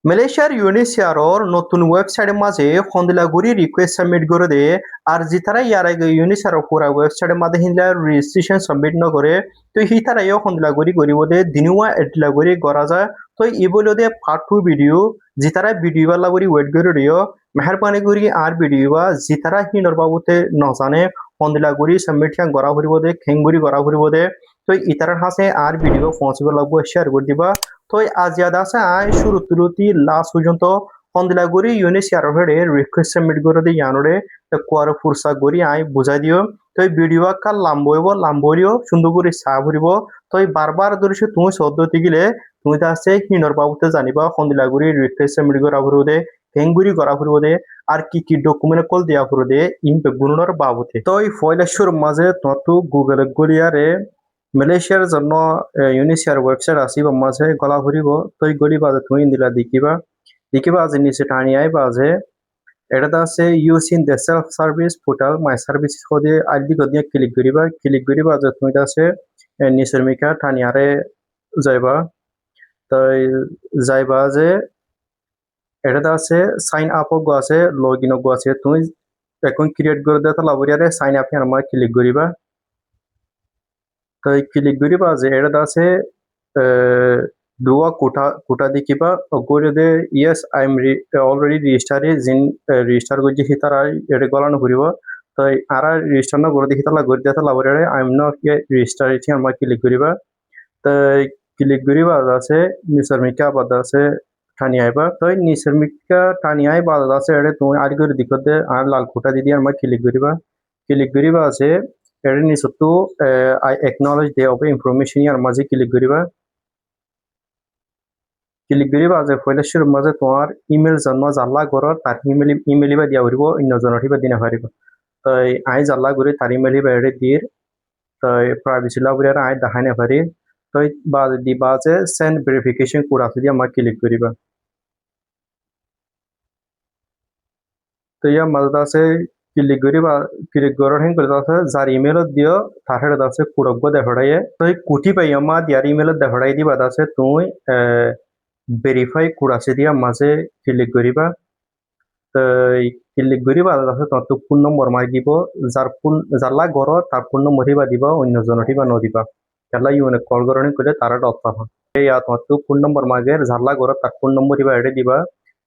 মালয়েশিয়ার ইউনিসিয়ারর নতুন ওয়েবসাইটের মাঝে হন্দিলাগুড়ি রিকোয়েস্ট সাবমিট করে দে আর জিতারা ইয়ার আগে ইউনিসিয়ার পুরা ওয়েবসাইটের মাঝে হিন্দলা রেজিস্ট্রেশন সাবমিট ন করে তো হিতারাইও হন্দিলাগুড়ি করিব দে দিনুয়া এডলাগুড়ি করা যায় তো ই বলিও দে পার্ট টু ভিডিও জিতারা ভিডিও বালা করি ওয়েট করে দিও মেহরবানি করি আর ভিডিও বা জিতারা হিনর বাবুতে নজানে হন্দিলাগুড়ি সাবমিট করা ফুরিব দে খেংগুড়ি করা ফুরিব দে তো ইতারার হাসে আর ভিডিও পৌঁছিব লাগবো শেয়ার করে দিবা তো আজ ইয়াদা আছে আই শুরু তুলুতি লাস্ট পর্যন্ত হন্দিলাগুড়ি ইউনিসিয়ার হেডে রিকোয়েস্ট সাবমিট করে দিয়ে ইয়ানোরে কুয়ার ফুরসা করি আই বুঝাই দিও তো ভিডিও কাল লাম্বইব লাম্বরিও সুন্দর করে চা ভরিব তো বারবার ধরেছে তুমি সদ্যতি গেলে তুমি তা আছে হিনর বাবুতে জানিবা হন্দিলাগুড়ি রিকোয়েস্ট সাবমিট করা ফুরব দে হেঙ্গুরি করা ফুরব দে আর কি কি ডকুমেন্ট কল দেওয়া ফুরব দে ইম্পে গুণর বাবুতে তো এই ফয়লেশ্বর মাঝে তত গুগল গড়িয়ারে মালয়েশিয়ার জন্য ইউনিসিয়ার ওয়েবসাইট আসিব মাঝে গলা ভরিব তৈ গলি বাজে তুমি দিলা দেখিবা দেখিবা যে নিচে টানি আই বাজে এটা আছে use in the self service portal my service কদে আইডি কদিয়া ক্লিক করিবা যে তুমি আছে নিচের মিকা টানি আরে যাইবা তই যাইবা যে এটা আছে সাইন আপ গো আছে লগ ইন গো আছে তুমি অ্যাকাউন্ট ক্রিয়েট করে দেতা লাবরিয়ারে সাইন আপ আমার ক্লিক করিবা তো ক্লিক করিবা যে এটা আছে দুয়া কোটা দেখিবা করে দে yes I am already register in register করছি হিতারা এটা গলানো ঘুরিব তো আর রেজিস্টার না করে দেখি তালা করে দেতা লাবরিয়ারে আই এম নট রেজিস্টার এটি আমার ক্লিক করিবা তো ক্লিক করিবা আছে নিসর মিকা বাদ আছে টানি আইবা তো নিসর মিকা টানি আই বাদ আছে এটা তুমি আর করে দিকতে আর লাল কোটা দিদি আমার ক্লিক করিবা আছে এটা নিচতো I acknowledge the of information আর মাঝে ক্লিক করিবা যে ফয়লেশ্বর মাঝে তোমার ইমেল জন্ম জাল্লা ঘর তার ইমেল বা দিয়া হরিব অন্য জনের বা দিনা পারিব তাই আই জাল্লা করে তার ইমেল বা এড়ে দিয়ে তাই প্রাইভেসি লাভ আর আই দেখাই না পারি তাই বা দিবা যে সেন্ড ভেরিফিকেশন কোড আছে দিয়ে আমার ক্লিক করিবা তো ইয়ার মাঝে আছে ক্লিক করার হেন করে আছে যার ইমেলত দিও তার হেড আছে কুড়গ্য দেখাড়াইয়ে তো এই কুটি পাই আমার দিয়ার ইমেলত দেখাড়াই দিবা আছে তুমি ভেরিফাই কোড আছে দিয়া মাঝে ক্লিক করিবা তো ক্লিক করিবা আছে তোমার ফোন নম্বর মারি দিব যারলা ঘর তার ফোন নম্বর হিবা দিবা অন্য জনের হিবা নদিবা যারলা ইউনে কল করেন করে তারা ডক্টর হন এই তোমার ফোন নম্বর মাগে যারলা ঘর তার ফোন নম্বর হিবা এড়ে দিবা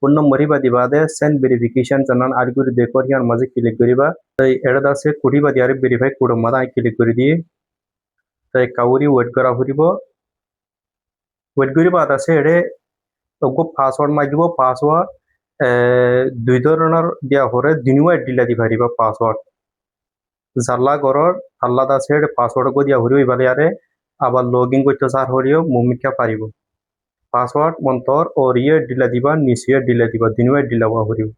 ফোন নম্বর হিবা দিবা দে সেন্ড ভেরিফিকেশন জানান আর করে দেখো ইয়ার মাঝে ক্লিক করিবা তো এটা আছে কুড়িবা দিয়ে ভেরিফাই কোড মাঝে আই ক্লিক করে দিয়ে তো কাউরি ওয়েট করা ফুরিব ওয়েট করিবা আছে এড়ে পাসওয়ার্ড মারি দিব পাসওয়ার্ড দুই ধরনের দিয়া হরে দিনুয়া দিলা দি পারিবা পাসওয়ার্ড জাল্লা ঘরর আল্লাদা আছে পাসওয়ার্ড গো দিয়া হরিও ইবালে আরে আবার লগ ইন করতে সার হরিও মুমিকা পারিব পাসওয়ার্ড মন্তর ওর ইয়ে ডিলা দিবা নিচে ডিলা দিবা দিনুয়া ডিলা হরিও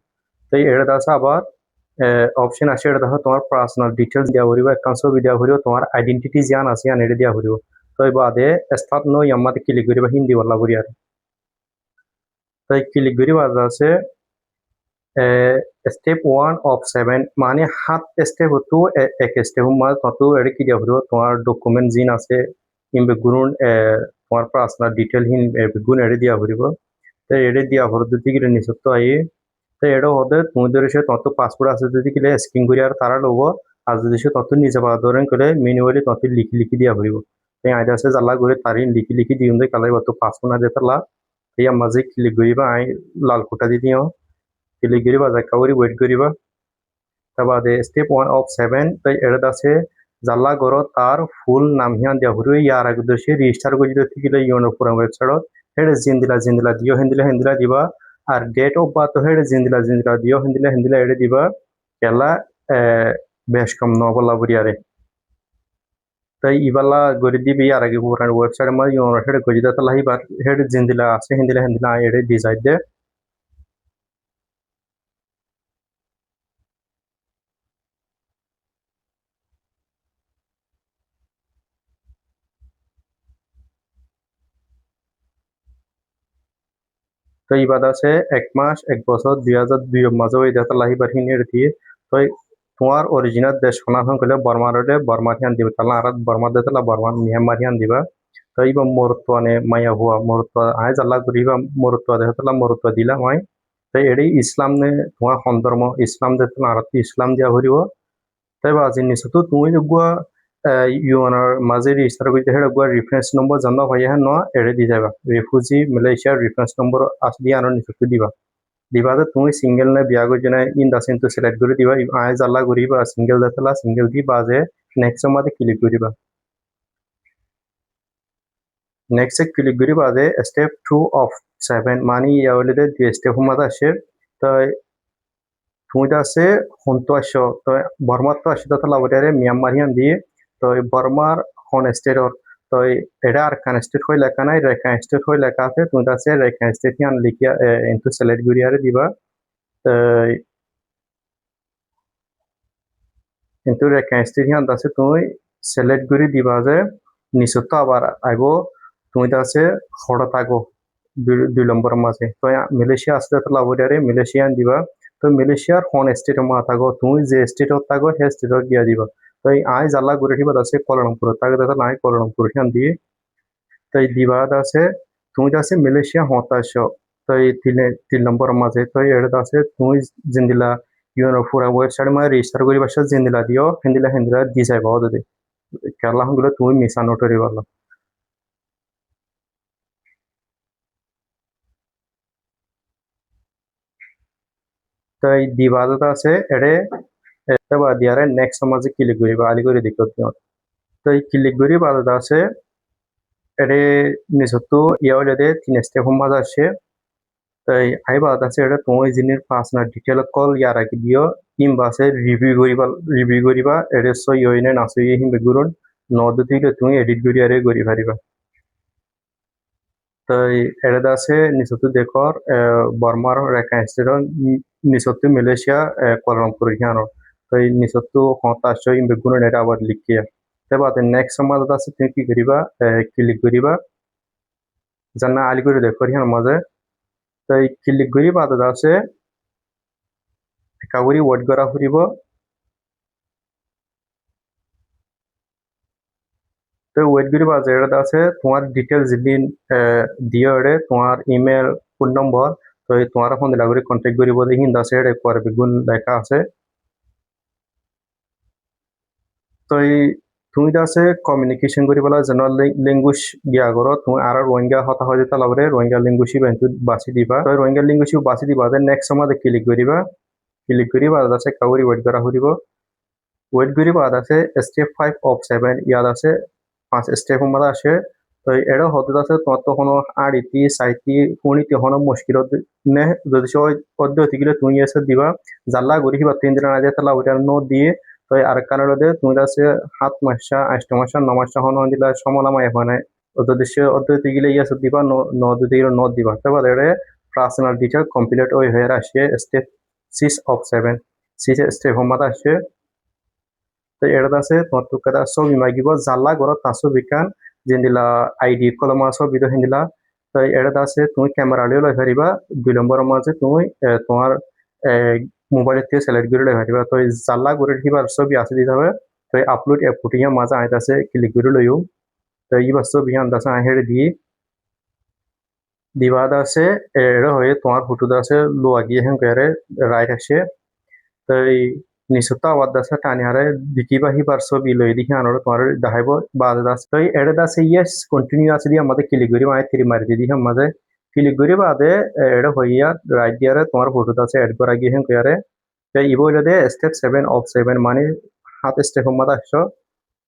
তাই এটা আছে আবার অপশন আছে এটা দেখো তোমার পার্সোনাল ডিটেলস দেওয়া হরিব অ্যাকাউন্ট ছবি দেওয়া হরিব তোমার আইডেন্টিটি জান আছে আন এটা দেওয়া হরিব তো বাদে স্টার্ট নো ইয়ামাতে ক্লিক করিবা হিন্দি বলা করি আর তাই ক্লিক করিবা আছে স্টেপ 1 অফ 7 মানে 7 স্টেপ হতো এক স্টেপ মানে তত এটা কি দিয়া হরিব তোমার ডকুমেন্ট জিন আছে ইমবে গুণ তোমার পার্সোনাল ডিটেল হিন গুণ এটা দিয়া হরিব তো এটা দিয়া হরদ দিকে নিচত আই তো এটা হতে তুমি ধরে সে তত পাসপোর্ট আছে যদি কিলে স্ক্রিন করি আর তারা লব আর যদি সে তত নিজে বা ধরেন করে ম্যানুয়ালি তত লিখি দিয়া হরিব তাই আইডা আছে জাল্লা করে তারি লিখি দিউন দে কালাই বত পাসপোর্ট না দেতালা এই মাঝে ক্লিক করিবা আই লাল কোটা দি দিও ক্লিক করিবা যা কাউরি ওয়েট করিবা তারপরে স্টেপ 1 অফ 7 তাই এটা আছে জাল্লা ঘর তার ফুল নাম হিয়ান দিয়া হরিব ইয়ার আগে দর্শে রেজিস্টার করে দিতে গেলে ইউনো ফোরাম ওয়েবসাইট হেড জিন্দিলা দিও হিন্দিলা দিবা আর ডেট অফ বার্থ হেড জিন্দিলা দিও হিন্দিলা এড়ে দিবা কেলা বেশ কম নবলা বুড়িয়ারে তাই ইবালা গড়ি দিবি আর আগে পুরান ওয়েবসাইট মধ্যে ইউনো হেড গড়ি দিতে লাহিবার হেড জিন্দিলা আছে হিন্দিলা এড়ে ডিজাইন দে তো ইবাদ আছে 1 মাস 1 বছর 2002 মাঝে ওই দেখা লাহিবার হিনের দিয়ে তো তোমার অরিজিনাল দেশ শোনা হন গেলে বর্মা রোডে বর্মা হিয়ান দিবা তালা আর বর্মা দেতলা বর্মা মিয়ানমার হিয়ান দিবা তো iba morotwa ne maya hua morotwa ai jalla guri iba morotwa de hatala morotwa dila mai তো এডি ইসলাম নে তোমার সন্দর্ম ইসলাম de তোমার আরতি ইসলাম দিয়া হরিব তাই বা আজি নিছতো তুমি গুয়া ইউএনআর মাঝে রেজিস্টার করতে হেড গুয়া রেফারেন্স নম্বর জানা ভাই হ্যাঁ ন এড়ে দি যাবা রিফিউজি মালয়েশিয়ার রেফারেন্স নম্বর আসলি আনো নিছতো দিবা দিবা যে তুমি সিঙ্গেল নে বিয়া গই জনা ইন দা সেন্ট সিলেক্ট করে দিবা আই জাল্লা করিবা সিঙ্গেল দাতলা সিঙ্গেল দি বাজে নেক্সট মাদে ক্লিক করিবা নেক্সট ক্লিক করি বাদে স্টেপ 2 অফ 7 মানি ইয়াওলে দে দুই স্টেপ মাদা আসে তো তুমি আছে হন্তু আসো তো বর্মার তো আসি তো লাবটারে মিয়ানমার হিয়ান দিয়ে তো বর্মার হন স্টেটর তো এটা আর কান স্টেট হই লেখা নাই রেখা স্টেট হই লেখা আছে তুমি আছে রেখা স্টেট হিয়ান লিখিয়া ইনটু সিলেক্ট করিয়ারে দিবা তো ইনটু রেখা স্টেট হিয়ান আছে তুমি সিলেক্ট করি দিবা যে নিচত আবার আইব তুমি আছে হঠাৎ আগো 2 নম্বর মাঝে তো মালয়েশিয়া আসলে তো লাবটারে মালয়েশিয়ান দিবা তো মালয়েশিয়ার হন স্টেট মা থাকো তুমি যে স্টেটত থাকো সেই স্টেটত দিয়া দিবা তো আই জাল্লা করে দিবা আছে কোয়ালালামপুর তাকে দেখা নাই কোয়ালালামপুর হিয়ান দিয়ে তো দিবা আছে তুমি আছে মালয়েশিয়া হতাশ তো 3 নম্বর মাঝে তো এটা আছে তুমি জিন্দিলা ইউনো পুরা ওয়েবসাইট মা রেজিস্টার করি বাসা জিন্দিলা দিও হিন্দিলা হিন্দিলা দি যাইবা ওদের কেরলা হগুলো তুমি মিশা নোটরি বলো তো দিবাদত আছে এড়ে বা দিয়ারে নেক্সট মাঝে ক্লিক করিবা আলি করে দেখো তো ক্লিক করি বাদত আছে এড়ে নিচতো ইয়াওলেদে 3 স্টেপ মাঝে আসে তাই আই বাদত আছে এটা তুমি জিনিস পার্সোনাল ডিটেল কল ইয়ার আগে দিও কিংবা আছে রিভিউ করিবা এড়ে সই হইনে নাসই হিমবে গুরুন নদ থেকে তুমি এডিট করি আরে করি পারিবা তাই এটা আছে নিচতো দেখর বর্মার রেখা স্টেট নিচতো মালয়েশিয়া কোয়ালালামপুর হিয়ানো তাই নিচতো হতাশ হিমবে গুরুন এটা আবার লিখিয়া তাই নেক্সট মাঝে আছে তুমি কি করিবা ক্লিক করিবা জানা আলি করে দেখো হিয়ার মাঝে তাই ক্লিক করি বাদত আছে কাগরি ওয়ার্ড করা ফুরিব তো ওয়েট করি বাজে এটা আছে তোমার ডিটেলস দিন দিও এড়ে তোমার ইমেল ফোন নম্বর তো তোমার ফোন দিলা করে কন্ট্যাক্ট করিব দেখি আছে এড়ে পরে বেগুন লেখা আছে তো তুমি আছে কমিউনিকেশন করি বলা জেনারেল ল্যাঙ্গুয়েজ গিয়া করো তুমি আর রোহিঙ্গা হতা হয়ে যেতে লাগবে রোহিঙ্গা ল্যাঙ্গুয়েজ বেন্তু বাছি দিবা তো রোহিঙ্গা ল্যাঙ্গুয়েজ বাছি দিবা নেক্সট সময় ক্লিক করিবা ক্লিক করি বাদ আছে কাগরি ওয়েট করা ফুরিব ওয়েট করি বাদ আছে স্টেপ 5 অফ 7 ইয়াদ আছে 5 স্টেপ মধ্যে আসে তো এটা হতে আছে তোমার তো কোনো আড়িতি সাইতি কোনিতে হনো মুশকিল নে যদি সে পদ্ধতি গেলে তুমি এসে দিবা জাল্লা গরি বা 3 দিন আগে তালা ওইটা নো দিয়ে তো আর কারণে তুমি আছে 7 মাসা 8 মাসা 9 মাসা হনো দিলা সমলামা এখানে যদি সে পদ্ধতি গেলে ইয়েছে দিবা নো দিতে গেলে নো দিবা তারপর এটা পার্সোনাল ডিটেল কমপ্লিট হয়ে আসে স্টেপ 6 অফ 7 স্টেপ মধ্যে আসে তো এটা আছে তোমার তো kada ছবি মাগিব জাল্লা ঘরত তাসো বিকান যেদিলা আইডি কলমা ছবি তো হিন্দিলা তো এটা আছে তুমি ক্যামেরা লিও লই পারিবা 2 নম্বর মাঝে তুমি তোমার মোবাইল থেকে সিলেক্ট করে লই পারিবা তো জাল্লা করে দিবার ছবি আছে দিতে হবে তো আপলোড এপুটিয়া মাঝে আইতাছে ক্লিক করে লইও তো ইবার ছবি আন্দাছে আহেড়ে দিয়ে দিবাদ আছে এটা হয়ে তোমার ফটো আছে লো আগিয়ে হেন করে রাইট আসে তো নিশ্চয়তা আবাদ আছে টানি হারে বিকিবা হিবার ছবি লই দেখি আনোর তোমার দেখাইব বাদ আছে তো এটা আছে ইয়েস কন্টিনিউ আছে দিয়ে আমাদের ক্লিক করি মানে থ্রি মারি দিয়ে আমাদের ক্লিক করি বাদে এটা হইয়া রাইট দিয়ারে তোমার ফটো আছে এড করা গিয়ে হেন করে তো ইবো দে স্টেপ 7 অফ 7 মানে 7 স্টেপ মধ্যে আসছো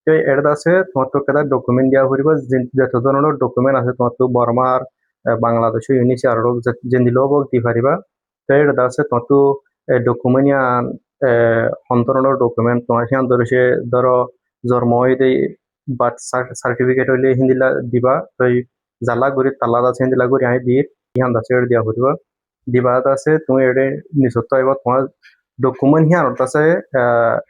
তো এটা আছে তোমার তো কেদা ডকুমেন্ট দেওয়া করিব যত ধরনের ডকুমেন্ট আছে তোমার তো বর্মার বাংলাদেশ ইউনিসি আর যে দিলেও দি পারিবা তো এটা আছে তোমার তো ডকুমেন্ট সন্তৰণৰ ডকুমেন্ট তোমাৰ সিহঁত ধৰিছে ধৰ জন্ম হৈ বাৰ্থ চাৰ্টিফিকেট হলে হিন্দিলা দিবা তই জালা গুৰি তালা আছে হিন্দিলা গুৰি আহি দি সিহঁত আছে দিয়া ফুৰিব দিবা আছে তুমি এডে নিশ্চয় আহিব তোমাৰ ডকুমেন্ট সিহঁত আছে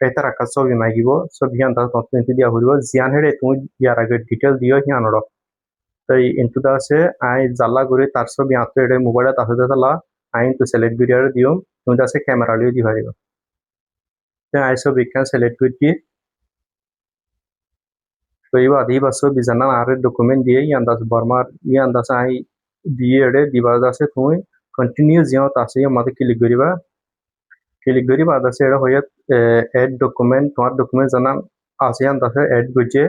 এটা ৰাখা ছবি মাগিব ছবি সিহঁত তৎ দিয়া ফুৰিব যিয়ান হেৰে তুমি ইয়াৰ আগে ডিটেইল দিও সিহঁতৰ তই ইনটো আছে আই জালা গুৰি তাৰ ছবি আঁতো এডে মোবাইলত আছে তালা আই তো সিলেক্ট কৰি আৰু দিও তুমি আছে ক্যামেরা লিও দি পারিব আইসো বিজ্ঞান সিলেক্ট করে দিয়ে তো iba diba so bizana are document দিয়ে yandas barmar yandas ai দিয়ে রে দিবা আছে তুমি কন্টিনিউ জিও তাসে আমাদের ক্লিক করিবা আছে এটা হয়ে এড ডকুমেন্ট তোমার ডকুমেন্ট জানা আছে yandas এড বুঝে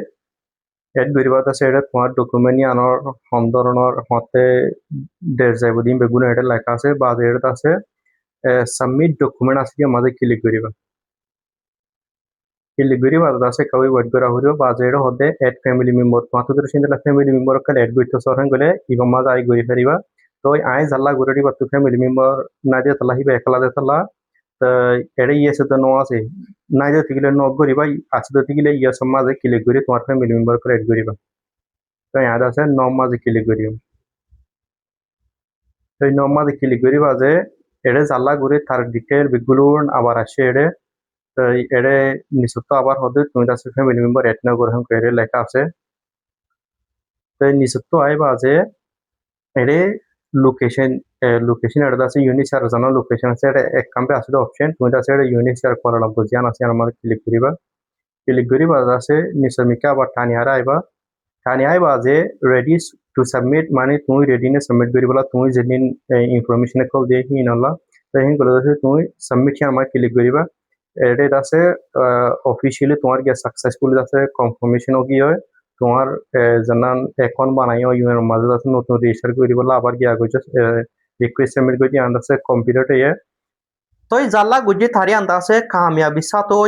এড করিবা আছে এটা তোমার ডকুমেন্ট আনার ধরনের হতে দের যাইব দিন বেগুন এটা লেখা আছে বা এটা আছে সাবমিট ডকুমেন্ট আছে আমাদের ক্লিক করিবা Delivery আছে kawai wait gora hurio bazero hode add family member mato dero sindela family member kan add goito soran gole iba maza ai gori feriba to ai jalla gorodi batu family member na de tala hiba ekala de tala ere yes to no ase na de tigile no goriba আছে তো tigile yes maze click gori তোমার family member করে add goriba তো ইয়াদ আছে no maze click goriba তো no maze click goriba যে ere jalla gori তার detail বিগুলো আবার আসে ere এরে নিচতো আবার হতে তুমি আছে ফ্যামিলি মেম্বার এড না করে এরে লেখা আছে তো নিচতো আইবা যে এরে লোকেশন লোকেশন এর আছে ইউনিসার জানা লোকেশন আছে এটা এক কাম্পে আছে অপশন তুমি আছে এটা ইউনিসার করা লাগবে জান আছে আমার ক্লিক করিবা আছে নিচমিকা আবার টানি আইবা যে রেডি টু সাবমিট মানে তুমি রেডি নে সাবমিট করিবলা তুমি যেদিন ইনফরমেশন কল দিয়ে হিনলা তো হিন করে তুমি সাবমিট আমার ক্লিক করিবা এডেট আছে অফিসিয়ালি তোমার গিয়ে সাকসেসফুল আছে কনফার্মেশন কি হয় তোমার জানান অ্যাকাউন্ট বানাইও ইউএর মাঝে আছে নতুন রেজিস্টার করে দিবলা আবার গিয়া গইছে রিকোয়েস্ট সাবমিট করে দিয়ে আন্দাছে কম্পিউটারে তোই জাল্লা গুজি থারি আন্দাছে কামিয়াবি সাতো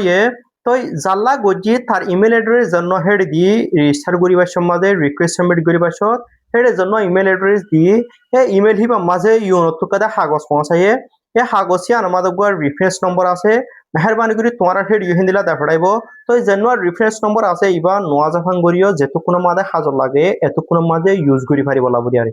তোই জাল্লা গুজি তার ইমেল অ্যাড্রেস জন্য হেড দি রেজিস্টার করিবার সম্বন্ধে রিকোয়েস্ট সাবমিট করিবার সত হেডের জন্য ইমেল অ্যাড্রেস দি হে ইমেল হিবা মাঝে ইউনত কাদা কাগজ পৌঁছায়ে এই কাগজে আমাদের রেফারেন্স নম্বর আছে মেহরবানি করে তোমার হেড ইউহিন দিলা দেখাইব তো যেন রেফারেন্স নম্বর আছে ইবা নোয়া জাফান গরিও যেতক্ষণ মাঝে হাজর লাগে এতক্ষণ মাঝে ইউজ করি পারিব লাভ দিয়ে